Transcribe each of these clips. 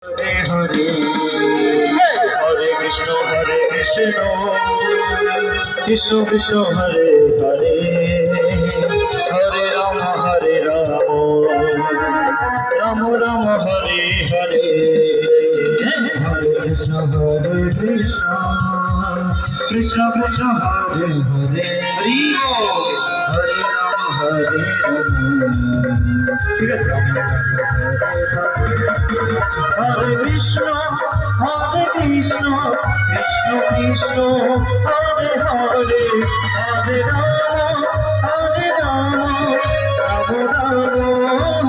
হরে হরে কৃষ্ণ কৃষ্ণ কৃষ্ণ হরে হরে হরে রাম রাম রাম হরে হরে হরে কৃষ্ণ কৃষ্ণ কৃষ্ণ হরে হরে হরে রাম ঠিক আছে হরে কৃষ্ণ কৃষ্ণ কৃষ্ণ হরে হরে হরে রাম রাম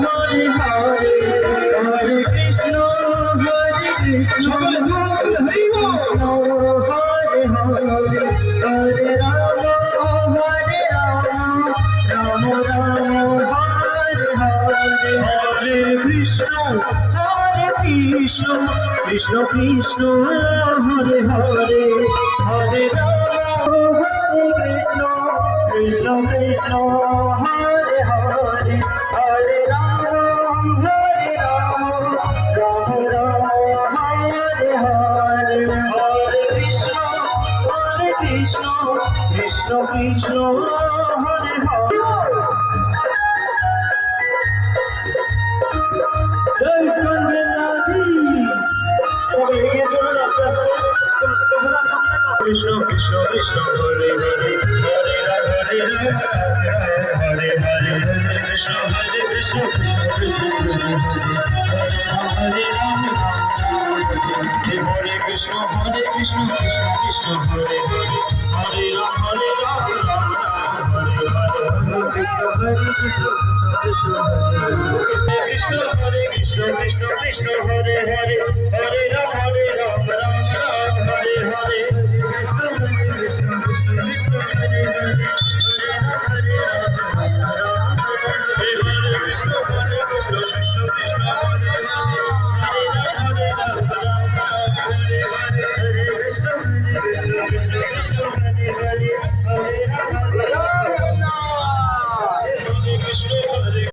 হরে হরে হরে কৃষ্ণ হরে হরে হরে রাম রাম হরে হরে কৃষ্ণ কৃষ্ণ কৃষ্ণ হরে হরে হরে রাম কৃষ্ণ কৃষ্ণ হরে হরে হরে রাম রাম রাম হরে হরে হরে কৃষ্ণ কৃষ্ণ কৃষ্ণ হরে হরে জয় শ্রী সবাই এগিয়ে চলুন আস্তে আস্তে কৃষ্ণ কৃষ্ণ কৃষ্ণ হরে হরে হরে রাম হরে হরে কৃষ্ণ কৃষ্ণ কৃষ্ণ হরে রাম হরে কৃষ্ণ কৃষ্ণ কৃষ্ণ হরে হরে হরে রাম রাম হরে হরে কৃষ্ণ হরে কৃষ্ণ কৃষ্ণ হরে হরে হরে রাম রাম হরে হরে কৃষ্ণ কৃষ্ণ হরে হরে হরে কৃষ্ণ কৃষ্ণ কৃষ্ণ হরে হরে হরে রাম হরে হরে কৃষ্ণ কৃষ্ণ কৃষ্ণ হরে হরে হরে রাম